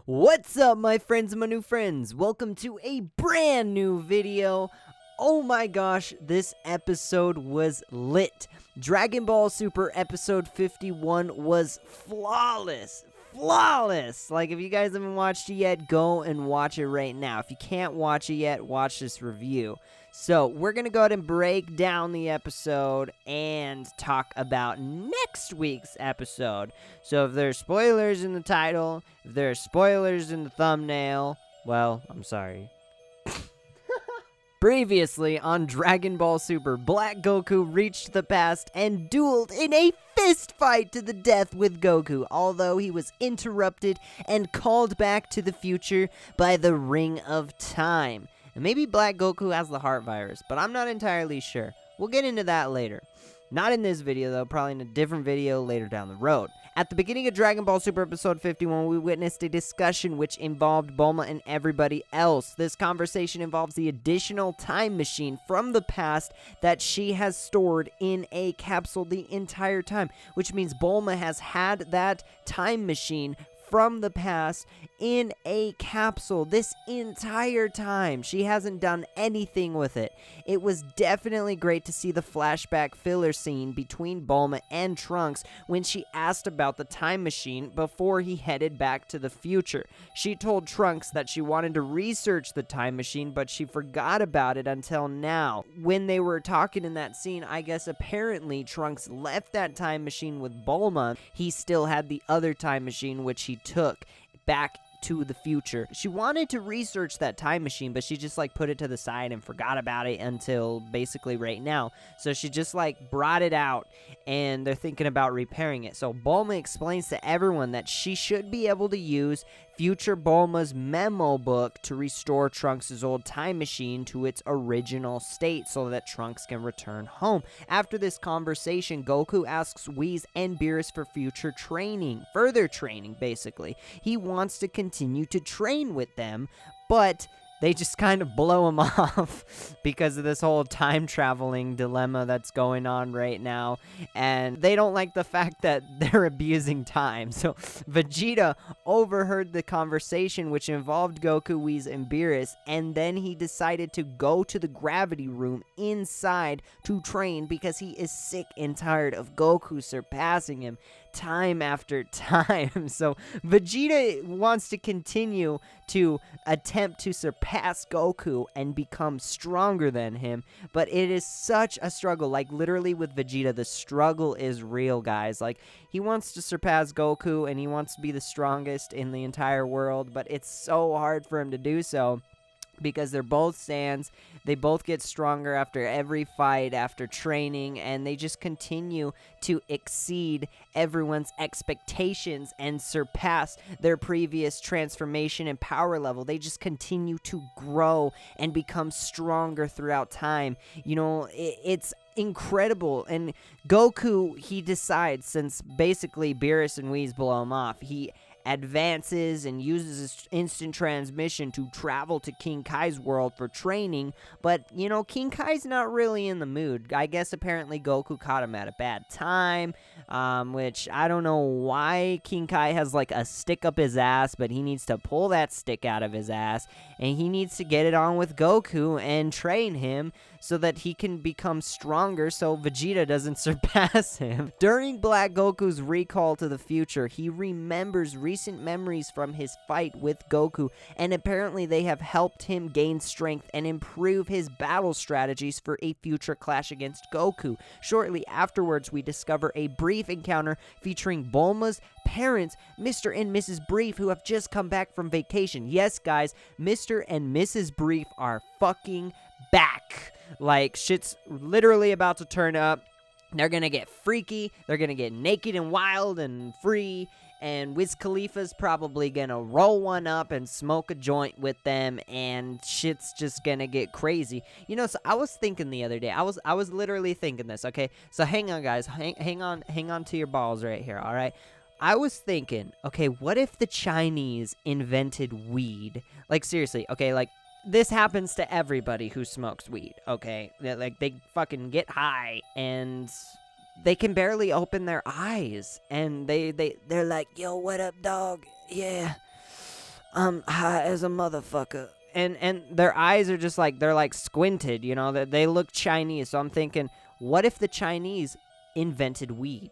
What's up, my friends and my new friends? Welcome to a brand new video. Oh my gosh, this episode was lit. Dragon Ball Super episode 51 was flawless. Like, if you guys haven't watched it yet, go and watch it right now. If you can't watch it yet, watch this review. So, we're going to go ahead and break down the episode and talk about next week's episode. So, if there's spoilers in the title, if there's spoilers in the thumbnail, well, I'm sorry. Previously on Dragon Ball Super, Black Goku reached the past and dueled in a fist fight to the death with Goku, although he was interrupted and called back to the future by the Ring of Time. And maybe Black Goku has the heart virus, but I'm not entirely sure. We'll get into that later. Not in this video though, probably in a different video later down the road. At the beginning of Dragon Ball Super episode 51, we witnessed a discussion which involved Bulma and everybody else. This conversation involves the additional time machine from the past that she has stored in a capsule the entire time, which means Bulma has had that time machine from the past in a capsule this entire time. She hasn't done anything with it. It was definitely great to see the flashback filler scene between Bulma and Trunks when she asked about the time machine before he headed back to the future. She told Trunks that she wanted to research the time machine, but she forgot about it until now. When they were talking in that scene, I guess apparently Trunks left that time machine with Bulma. He still had the other time machine, which he took back to the future. She wanted to research that time machine, but she just put it to the side and forgot about it until basically right now. So she just brought it out and they're thinking about repairing it. So Bulma explains to everyone that she should be able to use future Bulma's memo book to restore Trunks' old time machine to its original state so that Trunks can return home. After this conversation, Goku asks Whis and Beerus for future training, further training basically. He wants to continue to train with them, but they just kind of blow him off because of this whole time traveling dilemma that's going on right now. And they don't like the fact that they're abusing time. So Vegeta overheard the conversation, which involved Goku, Whis, and Beerus. And then he decided to go to the gravity room inside to train because he is sick and tired of Goku surpassing him time after time. So Vegeta wants to continue to attempt to surpass Goku and become stronger than him, but it is such a struggle. Literally with Vegeta, the struggle is real, guys. He wants to surpass Goku and he wants to be the strongest in the entire world, but it's so hard for him to do so because they're both Saiyans. They both get stronger after every fight, after training, and they just continue to exceed everyone's expectations and surpass their previous transformation and power level. They just continue to grow and become stronger throughout time. You know, it's incredible. And Goku, he decides, since basically Beerus and Whis blow him off, he advances and uses his instant transmission to travel to King Kai's world for training, but King Kai's not really in the mood. I guess apparently Goku caught him at a bad time, which I don't know why King Kai has a stick up his ass, but he needs to pull that stick out of his ass and he needs to get it on with Goku and train him so that he can become stronger so Vegeta doesn't surpass him. During Black Goku's recall to the future, he remembers recent memories from his fight with Goku, and apparently they have helped him gain strength and improve his battle strategies for a future clash against Goku. Shortly afterwards, we discover a brief encounter featuring Bulma's parents, Mr. and Mrs. Brief, who have just come back from vacation. Yes, guys, Mr. and Mrs. Brief are fucking back. Shit's literally about to turn up. They're gonna get freaky. They're gonna get naked and wild and free. And Wiz Khalifa's probably gonna roll one up and smoke a joint with them, and shit's just gonna get crazy. So I was thinking the other day, I was literally thinking this, okay? So hang on, guys. Hang on to your balls right here, all right? I was thinking, okay, what if the Chinese invented weed? Seriously, okay, this happens to everybody who smokes weed, okay? They fucking get high and they can barely open their eyes, and they're like, yo, what up, dog? Yeah, high as a motherfucker. And their eyes are just like, they're like squinted, you know, they look Chinese. So I'm thinking, what if the Chinese invented weed?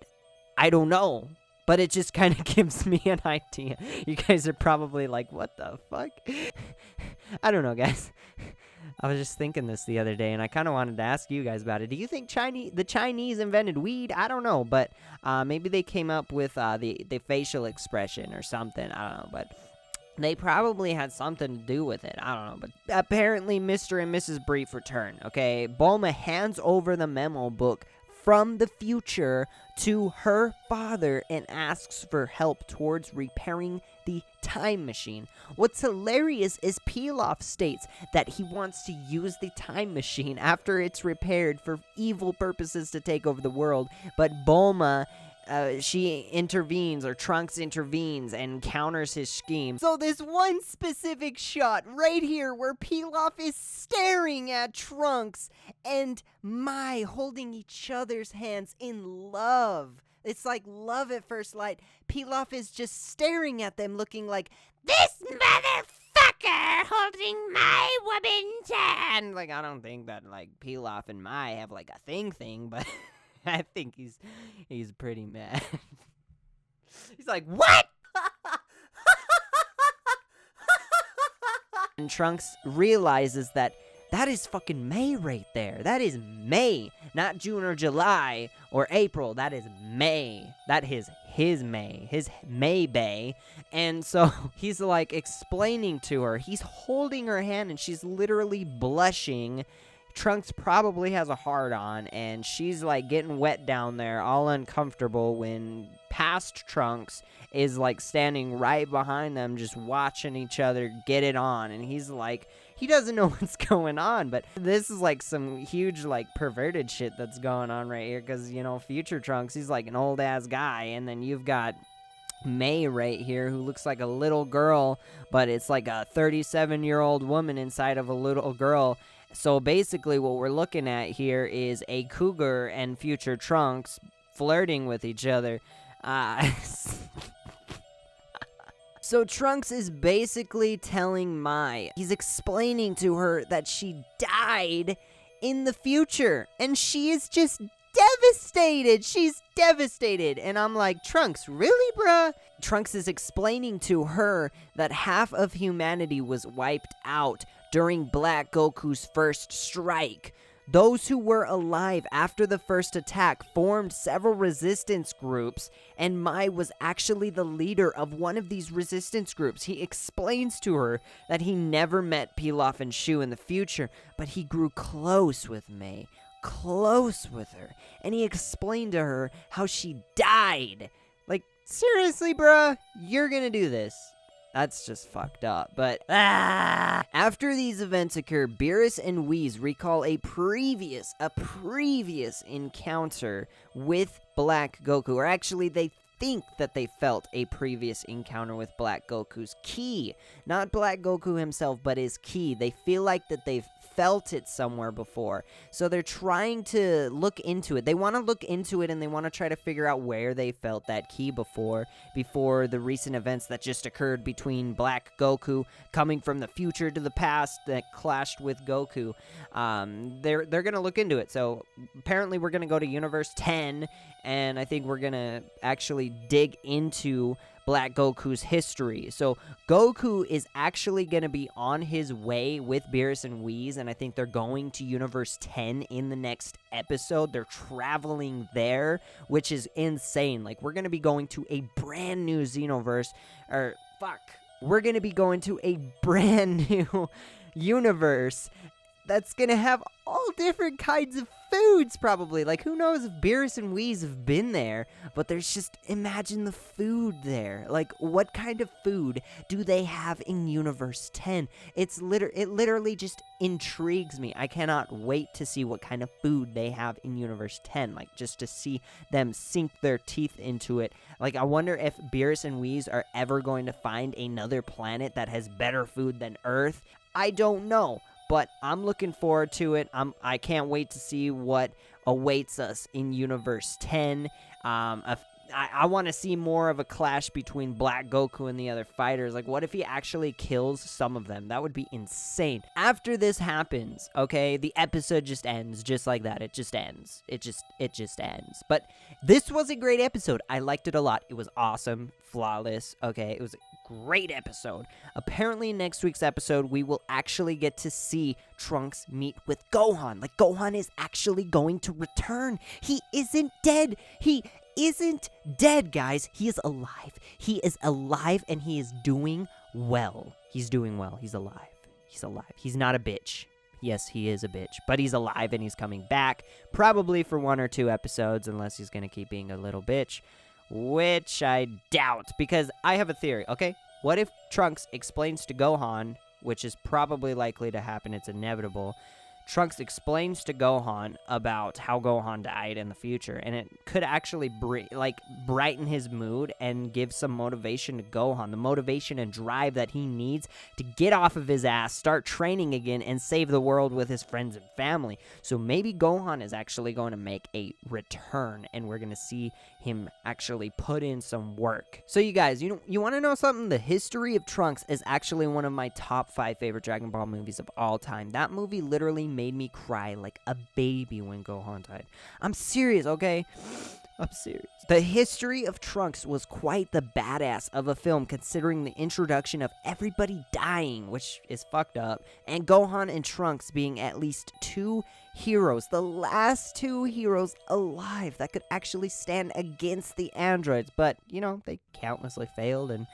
I don't know, but it just kind of gives me an idea. You guys are probably like, what the fuck? I don't know, guys. I was just thinking this the other day, and I kind of wanted to ask you guys about it. Do you think the Chinese invented weed? I don't know, but maybe they came up with the facial expression or something. I don't know, but they probably had something to do with it. I don't know, but apparently Mr. and Mrs. Brief return, okay? Bulma hands over the memo book from the future to her father and asks for help towards repairing the time machine. What's hilarious is Pilaf states that he wants to use the time machine after it's repaired for evil purposes to take over the world, but Bulma she intervenes, or Trunks intervenes and counters his scheme. So this one specific shot right here where Pilaf is staring at Trunks and Mai holding each other's hands in love. It's like love at first light. Pilaf is just staring at them looking like, this motherfucker holding my woman's hand. Like, I don't think that, like, Pilaf and Mai have, like, a thing, but I think he's pretty mad. He's like, what? And Trunks realizes that is fucking May right there. That is May, not June or July or April. That is May. That is his May, his May Bay. And so he's like explaining to her. He's holding her hand and she's literally blushing. Trunks probably has a hard on, and she's like getting wet down there, all uncomfortable, when past Trunks is like standing right behind them, just watching each other get it on. And he's like, he doesn't know what's going on, but this is like some huge like perverted shit that's going on right here, because, you know, future Trunks, he's like an old ass guy, and then you've got May right here, who looks like a little girl, but it's like a 37-year-old woman inside of a little girl. So basically what we're looking at here is a cougar and future Trunks flirting with each other. So Trunks is basically telling Mai, he's explaining to her that she died in the future, and she is just devastated. She's devastated. And I'm like, Trunks, really, bruh? Trunks is explaining to her that half of humanity was wiped out during Black Goku's first strike. Those who were alive after the first attack formed several resistance groups, and Mai was actually the leader of one of these resistance groups. He explains to her that he never met Pilaf and Shu in the future, but he grew close with Mai, close with her, and he explained to her how she died. Like, seriously, bruh? You're gonna do this? That's just fucked up, but after these events occur, Beerus and Whis recall a previous encounter with Black Goku, or actually they think that they felt a previous encounter with Black Goku's ki. Not Black Goku himself, but his ki. They feel like that they've felt it somewhere before. So they're trying to look into it. They want to look into it, and they want to try to figure out where they felt that ki before the recent events that just occurred between Black Goku coming from the future to the past that clashed with Goku. They're going to look into it. So apparently we're going to go to Universe 10, and I think we're going to actually dig into Black Goku's history. So Goku is actually going to be on his way with Beerus and Whis, and I think they're going to Universe 10 in the next episode. They're traveling there, which is insane. Like, we're going to be going to a brand new Xenoverse, we're going to be going to a brand new universe that's going to have all different kinds of foods, probably. Like, who knows if Beerus and Whis have been there, but there's just, imagine the food there. Like, what kind of food do they have in Universe 10? It literally just intrigues me. I cannot wait to see what kind of food they have in Universe 10, like, just to see them sink their teeth into it. Like, I wonder if Beerus and Whis are ever going to find another planet that has better food than Earth. I don't know. But I'm looking forward to it. I can't wait to see what awaits us in Universe 10. I want to see more of a clash between Black Goku and the other fighters. Like, what if he actually kills some of them? That would be insane. After this happens, okay, the episode just ends just like that. It just ends. It just ends. But this was a great episode. I liked it a lot. It was awesome, flawless. Okay, it was a great episode. Apparently, next week's episode, we will actually get to see Trunks meet with Gohan. Like, Gohan is actually going to return. He isn't dead. He isn't dead, guys. He is alive. He is alive, and he is doing well. He's doing well. He's alive. He's alive. He's not a bitch. Yes, he is a bitch, but he's alive, and he's coming back, probably for 1 or 2 episodes, unless he's going to keep being a little bitch, which I doubt, because I have a theory, okay? What if Trunks explains to Gohan, which is probably likely to happen, it's inevitable, Trunks explains to Gohan about how Gohan died in the future, and it could actually brighten his mood and give some motivation to Gohan, the motivation and drive that he needs to get off of his ass, start training again, and save the world with his friends and family. So maybe Gohan is actually going to make a return, and we're going to see him actually put in some work. So you guys, you want to know something? The History of Trunks is actually one of my top 5 favorite Dragon Ball movies of all time. That movie literally made me cry like a baby when Gohan died. I'm serious, okay? I'm serious. The History of Trunks was quite the badass of a film, considering the introduction of everybody dying, which is fucked up, and Gohan and Trunks being at least 2 heroes, the last 2 heroes alive that could actually stand against the androids, but, you know, they countlessly failed and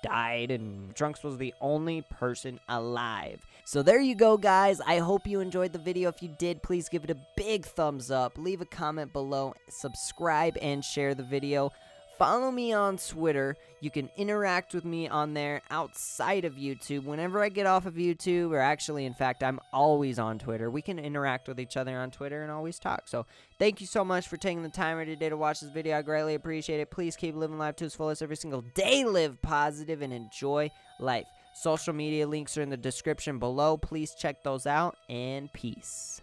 died, and Trunks was the only person alive. So there you go, guys. I hope you enjoyed the video. If you did, please give it a big thumbs up, leave a comment below, subscribe, and share the video. Follow me on Twitter. You can interact with me on there outside of YouTube. Whenever I get off of YouTube, or actually, in fact, I'm always on Twitter. We can interact with each other on Twitter and always talk. So thank you so much for taking the time today to watch this video. I greatly appreciate it. Please keep living life to its fullest every single day. Live positive and enjoy life. Social media links are in the description below. Please check those out, and peace.